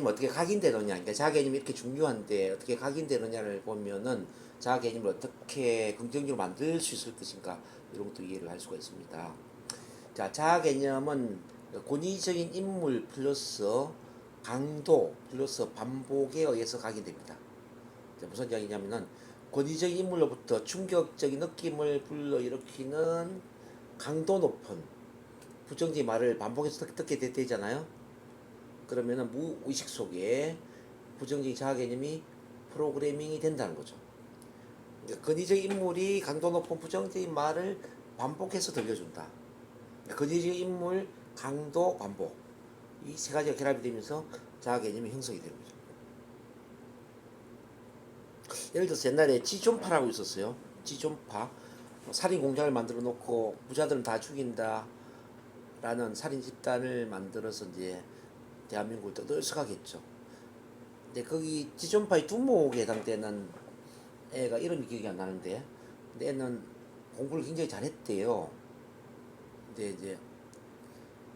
개념이 어떻게 각인되느냐, 그러니까 자아 개념이 이렇게 중요한데 어떻게 각인되느냐를 보면은 자아 개념을 어떻게 긍정적으로 만들 수 있을 것인가 이런 것도 이해를 할 수가 있습니다. 자, 자아 개념은 권위적인 인물 플러스 강도 플러스 반복에 의해서 각인됩니다. 자, 무슨 이야기냐면은 권위적인 인물로부터 충격적인 느낌을 불러일으키는 강도 높은 부정적인 말을 반복해서 듣게 되잖아요. 그러면은 무의식 속에 부정적인 자아 개념이 프로그래밍이 된다는 거죠. 그러니까 권위적인 인물이 강도 높은 부정적인 말을 반복해서 들려준다. 그러니까 권위적인 인물, 강도, 반복 이 세 가지가 결합이 되면서 자아 개념이 형성이 되는 거죠. 예를 들어서 옛날에 지존파라고 있었어요. 지존파. 살인 공장을 만들어 놓고 부자들은 다 죽인다 라는 살인 집단을 만들어서 이제 대한민국을 떠들썩하게 했죠. 근데 거기 지존파의 두목에 해당되는 애가 이름이 기억이 안 나는데, 근데 애는 공부를 굉장히 잘했대요. 근데 이제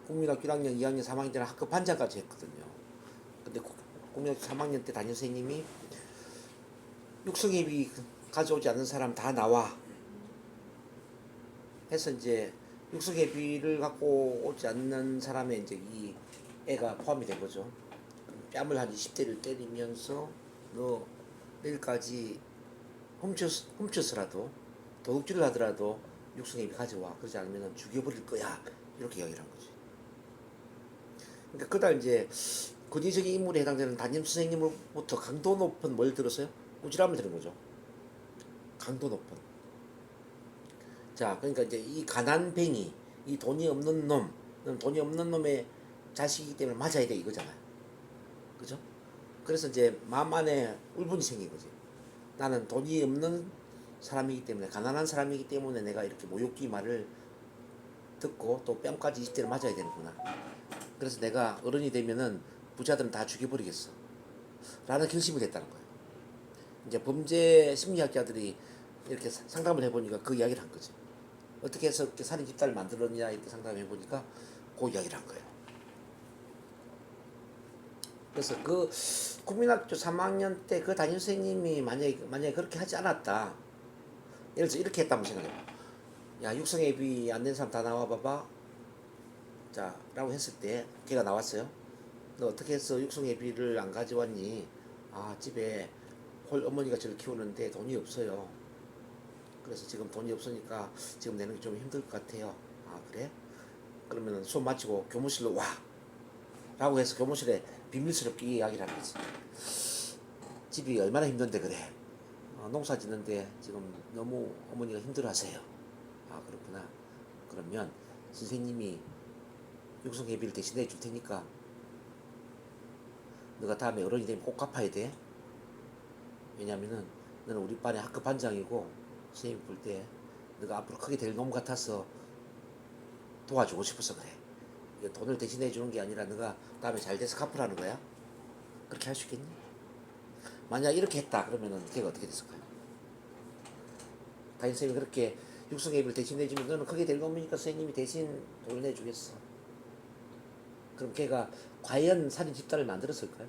국민학교 1학년, 2학년, 3학년 때는 학급 반장까지 했거든요. 근데 국민학교 3학년 때 담임 선생님이 육성예비 가져오지 않는 사람 다 나와 해서 이제 육성예비를 갖고 오지 않는 사람에 이제 이 애가 포함이 된 거죠. 뺨을 한 20대를 때리면서 너 내일까지 훔쳐서라도 도둑질을 하더라도 육성예비 가져와. 그러지 않으면 죽여버릴 거야. 이렇게 이야기를 한 거지. 그러니까 그다음 이제 권위적인 인물에 해당되는 담임 선생님으로부터 강도 높은 뭘 들었어요? 꾸지람을 들은 거죠. 강도 높은. 자, 그러니까 이제 이 가난뱅이, 이 돈이 없는 놈, 돈이 없는 놈의 자식이기 때문에 맞아야 돼 이거잖아요. 그죠? 그래서 이제 마음 안에 울분이 생긴 거지. 나는 돈이 없는 사람이기 때문에, 가난한 사람이기 때문에 내가 이렇게 모욕기 말을 듣고 또 뺨까지 20대를 맞아야 되는구나. 그래서 내가 어른이 되면은 부자들은 다 죽여버리겠어 라는 결심을 했다는 거예요. 이제 범죄 심리학자들이 이렇게 상담을 해보니까 그 이야기를 한 거지. 어떻게 해서 이렇게 살인 집단을 만들었냐 이렇게 상담해보니까 그 이야기를 한 거예요. 그래서 그 국민학교 3학년 때 그 담임 선생님이 만약에 그렇게 하지 않았다, 예를 들어서 이렇게 했다고 생각해봐. 야, 육성예비 안 된 사람 다 나와봐봐. 자, 라고 했을 때 걔가 나왔어요. 너 어떻게 해서 육성예비를 안 가져왔니? 아, 집에 홀 어머니가 저를 키우는데 돈이 없어요. 그래서 지금 돈이 없으니까 지금 내는 게 좀 힘들 것 같아요. 아, 그래? 그러면 수업 마치고 교무실로 와. 라고 해서 교무실에 비밀스럽게 이야기를 하는 거지. 집이 얼마나 힘든데 그래. 농사 짓는데 지금 너무 어머니가 힘들어하세요. 아, 그렇구나. 그러면 선생님이 육성예비를 대신해 줄 테니까 너가 다음에 어른이 되면 꼭 갚아야 돼. 왜냐면은 너는 우리 반의 학급 반장이고 선생님 볼 때 너가 앞으로 크게 될 놈 같아서 도와주고 싶어서 그래. 이거 돈을 대신해 주는 게 아니라 너가 다음에 잘 돼서 갚으라는 거야. 그렇게 할 수 있겠니? 만약 이렇게 했다 그러면은 걔가 어떻게 됐을까요? 담임 선생님이 그렇게 육성예비를 대신해 주면 너는 크게 될 놈이니까 선생님이 대신 돈을 내주겠어. 그럼 걔가 과연 살인 집단을 만들었을까요?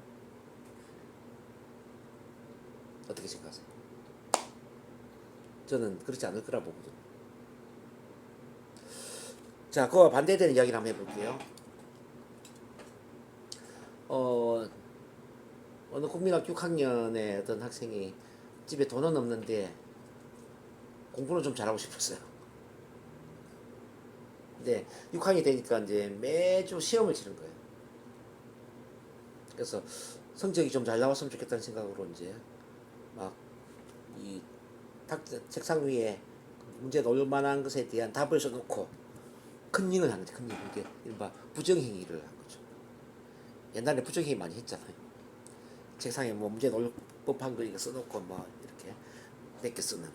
어떻게 생각하세요? 저는 그렇지 않을 거라 보거든요. 자, 그와 반대되는 이야기를 한번 해볼게요. 어느 국민학교 6학년의 어떤 학생이 집에 돈은 없는데 공부는 좀 잘하고 싶었어요. 근데 6학년이 되니까 이제 매주 시험을 치는 거예요. 그래서 성적이 좀 잘 나왔으면 좋겠다는 생각으로 이제 막 이 책상 위에 문제 놓을 만한 것에 대한 답을 써놓고 컨닝을 하는 거죠. 컨닝. 이게 이른바 부정행위를 한 거죠. 옛날에 부정행위 많이 했잖아요. 책상에 뭐 문제 놓을 법한 거 이거 써놓고 막 이렇게 내게 쓰는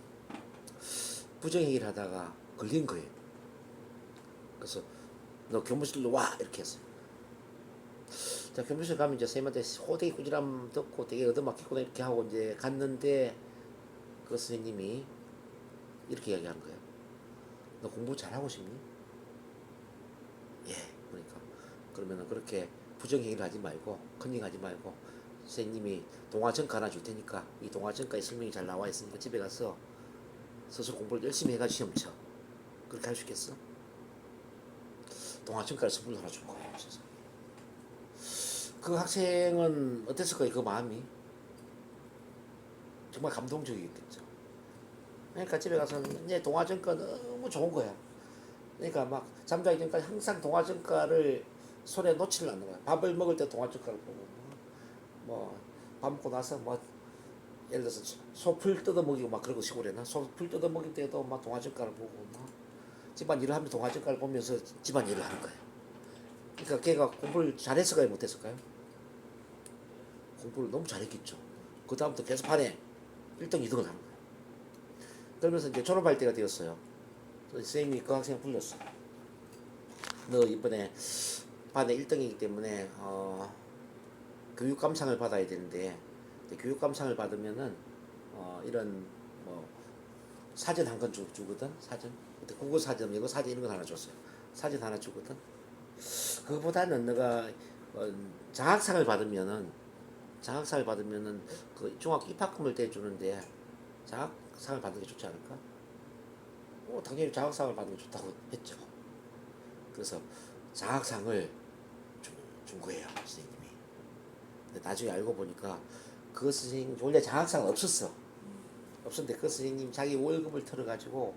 부정행위를 하다가 걸린 거예요. 그래서 너 교무실로 와 이렇게 했어요. 자, 교무실 가면 이제 선생님한테 호되게 꾸지람 듣고 되게 얻어맞겠구나 이렇게 하고 이제 갔는데 그 선생님이 이렇게 이야기하는 거예요. 너 공부 잘하고 싶니? 예. 그러니까 그러면은 그렇게 부정행위를 하지 말고 컨닝하지 말고 선생님이 동화전가 하나 줄 테니까 이 동화전가에 설명이 잘 나와 있으니까 집에 가서 스스로 공부를 열심히 해가지고 시험 쳐. 그렇게 할 수 있겠어? 동화전가를 선물로 하나 준 거예요. 그래서 그 학생은 어땠을 거예요? 그 마음이 정말 감동적이겠죠. 그러니까 집에 가서 이제 동화전가 너무 좋은 거야. 그러니까 막 잠자기 전까지 항상 동화전가를 손에 놓지를 않는 거야. 밥을 먹을 때 동화전가를 보고 밥 먹고 나서 예를 들어서 소풀 뜯어 먹이고 막 그러고 시골에나 소풀 뜯어 먹일 때도 막 동화전가를 보고 막 집안 일을 하면서 동화전가를 보면서 집안 일을 하는 거야. 그러니까 걔가 공부를 잘했을까요, 못했을까요? 공부를 너무 잘했겠죠. 그 다음부터 계속 반에 1등, 2등을 하는 거야. 그러면서 이제 졸업할 때가 되었어요. 선생님이 그 학생을 불렀어. 너 이번에 반에 1등이기 때문에 교육감상을 받아야 되는데 교육감상을 받으면은 이런 사전 한 권 주거든. 사전. 그때 국어 사전, 영어 사전 이런 거 하나 줬어요. 사전 하나 주거든. 그거보다는 너가 장학상을 받으면은 그 중학교 입학금을 대주는데 장학상을 받는 게 좋지 않을까? 당연히 장학상을 받는 게 좋다고 했죠. 그래서 장학상을 준 거예요, 선생님이. 근데 나중에 알고 보니까 그 선생님 원래 장학상은 없었는데 그 선생님 자기 월급을 털어가지고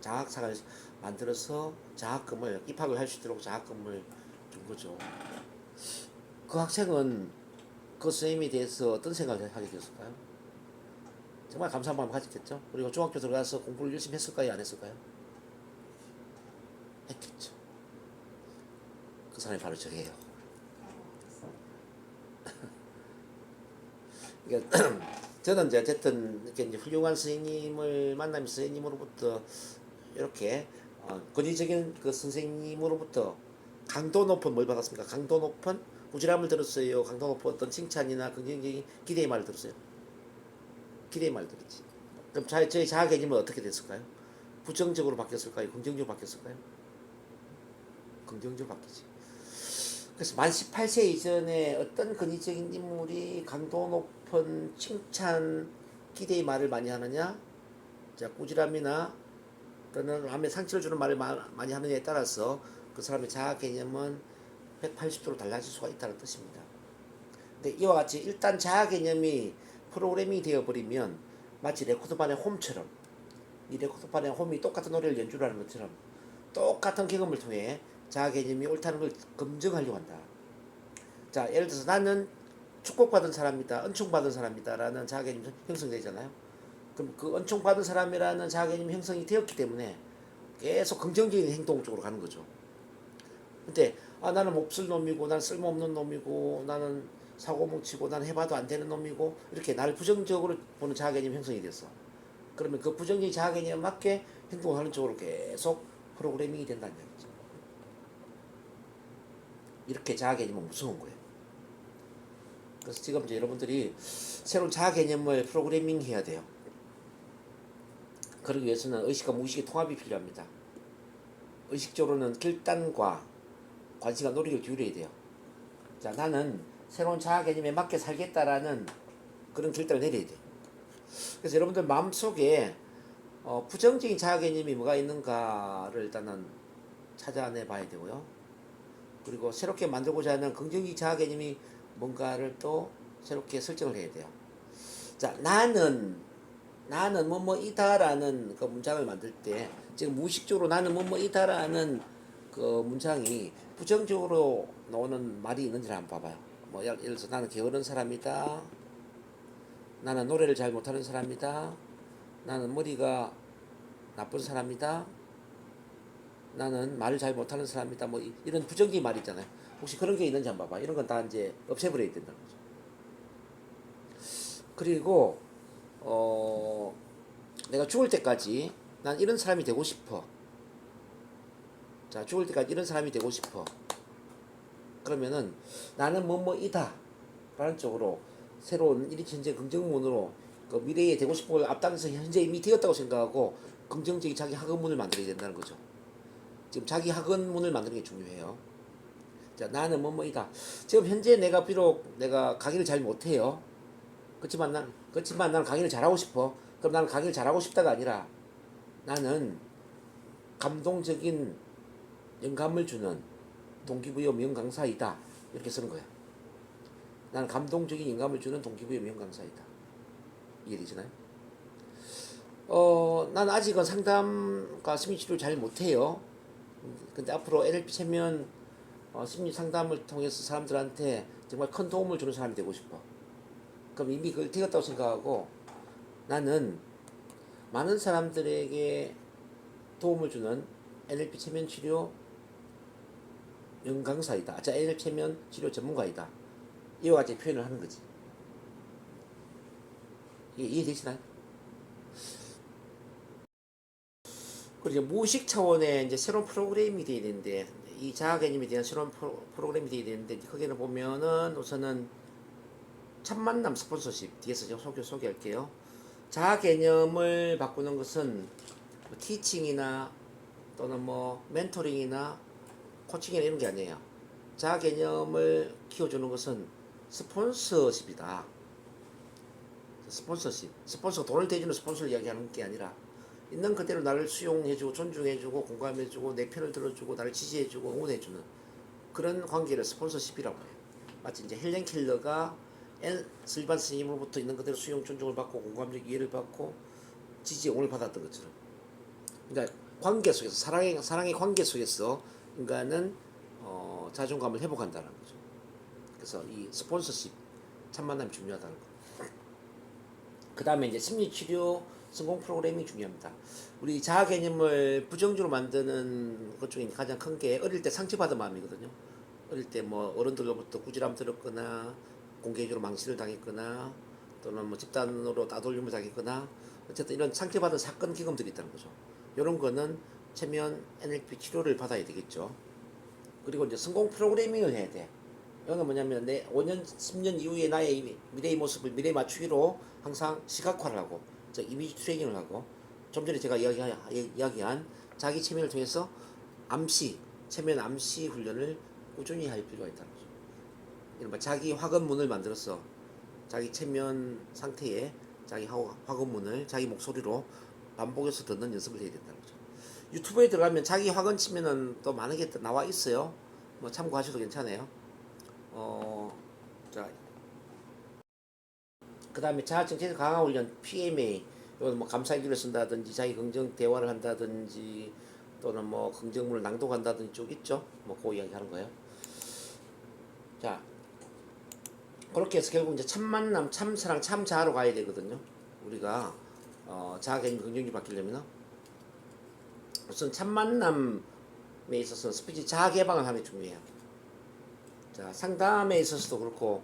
장학상을 만들어서 장학금을 입학을 할 수 있도록 장학금을 준 거죠. 그 학생은 그 선생님에 대해서 어떤 생각을 하게 되었을까요? 정말 감사한 마음 가졌겠죠. 그리고 중학교 들어가서 공부를 열심히 했을까요, 안 했을까요? 했겠죠. 그 사람이 바로 저예요. 그러니까 저는 이제 어쨌든 이렇게 이제 훌륭한 선생님을 만나면서 선생님으로부터 이렇게 권위적인 그 선생님으로부터 강도 높은 뭘 받았습니까? 강도 높은 꾸지람을 들었어요. 강도 높은 어떤 칭찬이나 긍정적인 기대의 말을 들었어요. 기대의 말을 들었지. 그럼 저희 자아 개념은 어떻게 됐을까요? 부정적으로 바뀌었을까요? 긍정적으로 바뀌었을까요? 긍정적으로 바뀌지. 그래서 만 18세 이전에 어떤 권위적인 인물이 강도 높은 칭찬, 기대의 말을 많이 하느냐, 자, 꾸지람이나 또는 마음에 상처를 주는 말을 많이 하느냐에 따라서 그 사람의 자아 개념은 180도로 달라질 수가 있다는 뜻입니다. 근데 이와 같이 일단 자아 개념이 프로그래밍이 되어버리면 마치 레코드판의 홈처럼 이 레코드판의 홈이 똑같은 노래를 연주를 하는 것처럼 똑같은 경험을 통해 자아 개념이 옳다는 걸 검증하려고 한다. 자, 예를 들어서 나는 축복받은 사람이다, 은총받은 사람이다 라는 자아 개념이 형성되잖아요. 그럼 그 은총받은 사람이라는 자아 개념이 형성이 되었기 때문에 계속 긍정적인 행동 쪽으로 가는 거죠. 근데 나는 몹쓸 놈이고 나는 쓸모없는 놈이고 나는 사고뭉치고 나는 해봐도 안 되는 놈이고 이렇게 나를 부정적으로 보는 자아 개념이 형성이 됐어. 그러면 그 부정적인 자아 개념에 맞게 행동하는 쪽으로 계속 프로그래밍이 된다는 얘기죠. 이렇게 자아 개념은 무서운 거예요. 그래서 지금 이제 여러분들이 새로운 자아 개념을 프로그래밍 해야 돼요. 그러기 위해서는 의식과 무의식의 통합이 필요합니다. 의식적으로는 결단과 관심과 노력을 기울여야 돼요. 자, 나는 새로운 자아 개념에 맞게 살겠다라는 그런 결단을 내려야 돼요. 그래서 여러분들 마음속에 부정적인 자아 개념이 뭐가 있는가를 일단은 찾아내 봐야 되고요. 그리고 새롭게 만들고자 하는 긍정적인 자아 개념이 뭔가를 또 새롭게 설정을 해야 돼요. 자, 나는 뭐뭐이다라는 그 문장을 만들 때 지금 무의식적으로 나는 뭐뭐이다라는 그 문장이 부정적으로 나오는 말이 있는지를 한번 봐봐요. 예를 들어서 나는 게으른 사람이다. 나는 노래를 잘 못하는 사람이다. 나는 머리가 나쁜 사람이다. 나는 말을 잘 못하는 사람이다. 이런 부정적인 말이 있잖아요. 혹시 그런 게 있는지 한번 봐봐. 이런 건 다 이제 없애버려야 된다는 거죠. 그리고 내가 죽을 때까지 난 이런 사람이 되고 싶어. 자, 죽을 때까지 이런 사람이 되고 싶어. 그러면은 나는 뭐뭐이다 라는 쪽으로 새로운 일이 현재 긍정문으로 그 미래에 되고 싶은 걸 앞당겨서 현재 이미 되었다고 생각하고 긍정적인 자기 학원문을 만들어야 된다는 거죠. 지금 자기 학원문을 만드는 게 중요해요. 자, 나는 뭐뭐이다. 지금 현재 내가 비록 내가 강의를 잘 못해요. 그렇지만 나는 강의를 잘하고 싶어. 그럼 나는 강의를 잘하고 싶다가 아니라 나는 감동적인 영감을 주는 동기부여 명강사이다. 이렇게 쓰는 거야. 나는 감동적인 영감을 주는 동기부여 명강사이다. 이해되시나요? 난 아직은 상담과 심리치료를 잘 못해요. 근데 앞으로 NLP 체면 심리 상담을 통해서 사람들한테 정말 큰 도움을 주는 사람이 되고 싶어. 그럼 이미 그걸 되었다고 생각하고 나는 많은 사람들에게 도움을 주는 NLP 체면 치료 연강사이다. 자, NLP 체면 치료 전문가이다. 이와 같이 표현을 하는 거지. 이해되시나요? 그리고 이제 무의식 차원의 이제 새로운 프로그램이 되어야 되는데, 이 자아 개념에 대한 새로운 프로그램이 되어야 되는데, 거기는 보면은 우선은 첫 만남 스폰서십 뒤에서 제가 소개할게요. 자아 개념을 바꾸는 것은 뭐 티칭이나 또는 뭐 멘토링이나 코칭이나 이런 게 아니에요. 자아 개념을 키워주는 것은 스폰서십이다. 스폰서가 돈을 대주는 스폰서를 이야기하는 게 아니라 있는 그대로 나를 수용해주고 존중해주고 공감해주고 내 편을 들어주고 나를 지지해주고 응원해주는 그런 관계를 스폰서십이라고 해요. 마치 이제 헬렌 켈러가 슬반 스님으로부터 있는 그대로 수용 존중을 받고 공감적 이해를 받고 지지 응원을 받았던 것처럼, 그러니까 관계 속에서 사랑의 관계 속에서 인간은 자존감을 회복한다는 거죠. 그래서 이 스폰서십 참 만남이 중요하다는 거. 그 다음에 이제 심리치료 성공 프로그램이 중요합니다. 우리 자아 개념을 부정적으로 만드는 것 중에 가장 큰 게 어릴 때 상처받은 마음이거든요. 어릴 때 뭐 어른들로부터 꾸지람 들었거나 공개적으로 망신을 당했거나 또는 뭐 집단으로 따돌림을 당했거나 어쨌든 이런 상처받은 사건 경험들이 있다는 거죠. 이런 거는 체면 NLP 치료를 받아야 되겠죠. 그리고 이제 성공 프로그래밍을 해야 돼. 이거는 뭐냐면 내 5년, 10년 이후에 나의 미래의 모습을 미래에 맞추기로 항상 시각화를 하고 이미지 트레이닝을 하고 좀 전에 제가 이야기한 자기 체면을 통해서 체면 암시 훈련을 꾸준히 할 필요가 있다는 거죠. 이른바 자기 화근문을 만들어서 자기 체면 상태에 자기 화근문을 자기 목소리로 반복해서 듣는 연습을 해야 된다는 거죠. 유튜브에 들어가면 자기 화근 치면은 또 많은 게 나와 있어요. 뭐 참고하셔도 괜찮아요. 자, 그 다음에 자아정체성 강화 훈련 PMA, 이건 뭐 감사일기를 쓴다든지 자기 긍정 대화를 한다든지 또는 뭐 긍정문을 낭독한다든지 쭉 있죠. 뭐 그 이야기 하는 거예요. 자, 그렇게 해서 결국 이제 참 만남, 참 사랑, 참 자아로 가야 되거든요. 우리가 자아 개념이 긍정적으로 바뀌려면 우선 참 만남에 있어서 스피치 자아 개방을 하는 게 중요해요. 자, 상담에 있어서도 그렇고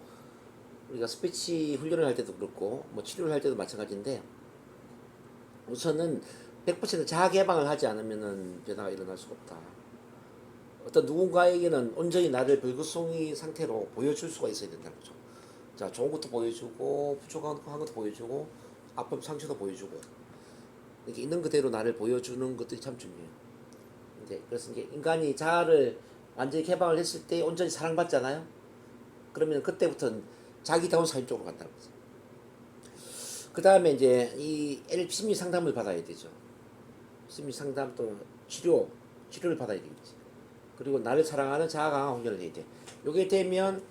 우리가 스피치 훈련을 할 때도 그렇고 뭐 치료를 할 때도 마찬가지인데 우선은 100% 자아 개방을 하지 않으면은 변화가 일어날 수가 없다. 어떤 누군가에게는 온전히 나를 벌거숭이 상태로 보여줄 수가 있어야 된다는 거죠. 자, 좋은 것도 보여주고 부족한 것도 보여주고 아픔 상처도 보여주고 이렇게 있는 그대로 나를 보여주는 것들이 참 중요해요. 이제 그래서 이제 인간이 자아를 완전히 개방을 했을 때 온전히 사랑받잖아요. 그러면 그때부터는 자기다운 삶 쪽으로 간다는 거죠. 그 다음에 이제 이 심리 상담을 받아야 되죠. 심리 상담 또 치료를 받아야 되겠지. 그리고 나를 사랑하는 자아 강화 훈련을 해야 돼. 요게 되면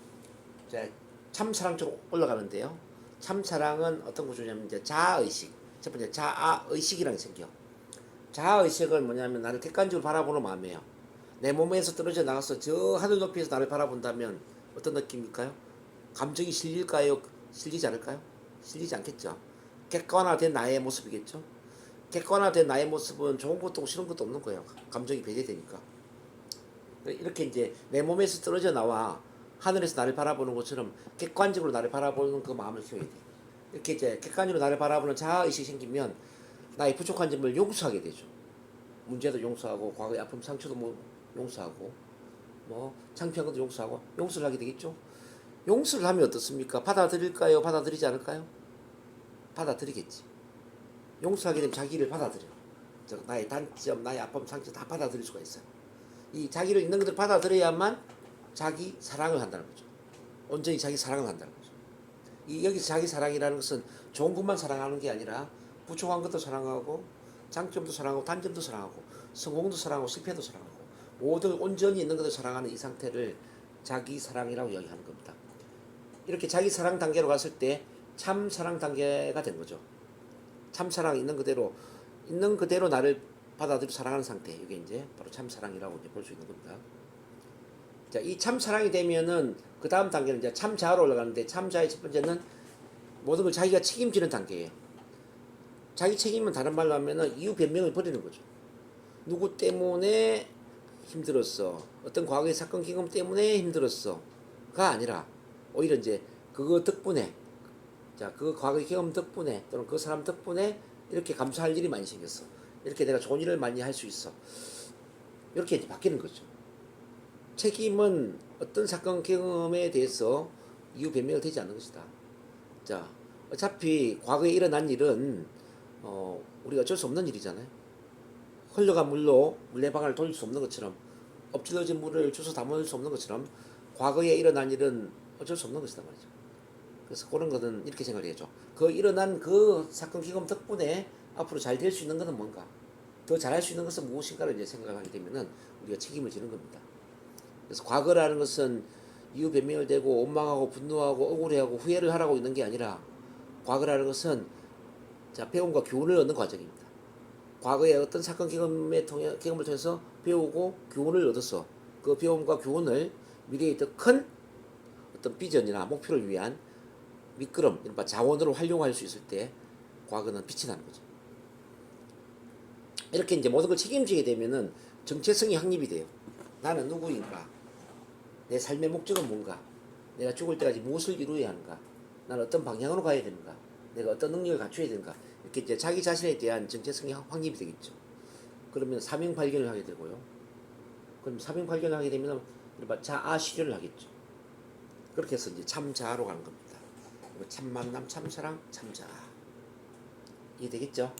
이제 참사랑 쪽으로 올라가는데요. 참사랑은 어떤 구조냐면 이제 자아의식. 첫 번째 자아의식이라는 게 생겨. 자아의식은 뭐냐면 나를 객관적으로 바라보는 마음이에요. 내 몸에서 떨어져 나가서 저 하늘 높이에서 나를 바라본다면 어떤 느낌일까요? 감정이 실릴까요? 실리지 않을까요? 실리지 않겠죠. 객관화된 나의 모습이겠죠. 객관화된 나의 모습은 좋은 것도 없고 싫은 것도 없는 거예요. 감정이 배제되니까. 이렇게 이제 내 몸에서 떨어져 나와 하늘에서 나를 바라보는 것처럼 객관적으로 나를 바라보는 그 마음을 키워야 돼. 이렇게 이제 객관적으로 나를 바라보는 자아의식이 생기면 나의 부족한 점을 용서하게 되죠. 문제도 용서하고 과거의 아픔 상처도 뭐 용서하고 뭐 창피한 것도 용서하고 용서를 하게 되겠죠. 용서를 하면 어떻습니까? 받아들일까요? 받아들이지 않을까요? 받아들이겠지. 용서하게 되면 자기를 받아들여. 나의 단점, 나의 아픔, 상처 다 받아들일 수가 있어요. 이 자기를 있는 것들 받아들여야만 자기 사랑을 한다는 거죠. 온전히 자기 사랑을 한다는 거죠. 여기서 자기 사랑이라는 것은 좋은 것만 사랑하는 게 아니라 부족한 것도 사랑하고 장점도 사랑하고 단점도 사랑하고 성공도 사랑하고 실패도 사랑하고 모든 온전히 있는 것을 사랑하는 이 상태를 자기 사랑이라고 이야기하는 겁니다. 이렇게 자기 사랑 단계로 갔을 때 참 사랑 단계가 된 거죠. 참 사랑 있는 그대로 나를 받아들이고 사랑하는 상태. 이게 이제 바로 참 사랑이라고 볼 수 있는 겁니다. 자, 이 참 사랑이 되면은 그 다음 단계는 이제 참 자아로 올라가는데 참 자아의 첫 번째는 모든 걸 자기가 책임지는 단계예요. 자기 책임은 다른 말로 하면은 이유 변명을 버리는 거죠. 누구 때문에 힘들었어. 어떤 과거의 사건 경험 때문에 힘들었어가 아니라 오히려 이제 그거 덕분에 자, 그 과거의 경험 덕분에 또는 그 사람 덕분에 이렇게 감사할 일이 많이 생겼어. 이렇게 내가 좋은 일을 많이 할 수 있어. 이렇게 이제 바뀌는 거죠. 책임은 어떤 사건 경험에 대해서 이유 변명이 되지 않는 것이다. 자, 어차피 과거에 일어난 일은 우리가 어쩔 수 없는 일이잖아요. 흘러간 물로 물레방아를 돌릴 수 없는 것처럼 엎질러진 물을 주워 담을 수 없는 것처럼 과거에 일어난 일은 어쩔 수 없는 것이다 말이죠. 그래서 그런 거는 이렇게 생각을 해야죠. 그 일어난 그 사건 경험 덕분에 앞으로 잘 될 수 있는 것은 뭔가, 더 잘할 수 있는 것은 무엇인가를 이제 생각하게 되면은 우리가 책임을 지는 겁니다. 그래서 과거라는 것은 이유 변명을 대고 원망하고 분노하고 억울해하고 후회를 하라고 있는 게 아니라 과거라는 것은 자, 배움과 교훈을 얻는 과정입니다. 과거의 어떤 사건 경험을 통해서 배우고 교훈을 얻어서 그 배움과 교훈을 미래의 더 큰 어떤 비전이나 목표를 위한 미끄럼, 이른바 자원으로 활용할 수 있을 때 과거는 빛이 나는 거죠. 이렇게 이제 모든 걸 책임지게 되면은 정체성이 확립이 돼요. 나는 누구인가? 내 삶의 목적은 뭔가? 내가 죽을 때까지 무엇을 이루어야 하는가? 나는 어떤 방향으로 가야 되는가? 내가 어떤 능력을 갖춰야 되는가? 이렇게 이제 자기 자신에 대한 정체성이 확립이 되겠죠. 그러면 사명 발견을 하게 되고요. 그럼 사명 발견을 하게 되면 자아 실현을 하겠죠. 그렇게 해서 이제 참 자아로 가는 겁니다. 참 만남, 참 사랑, 참 자아. 이해되겠죠?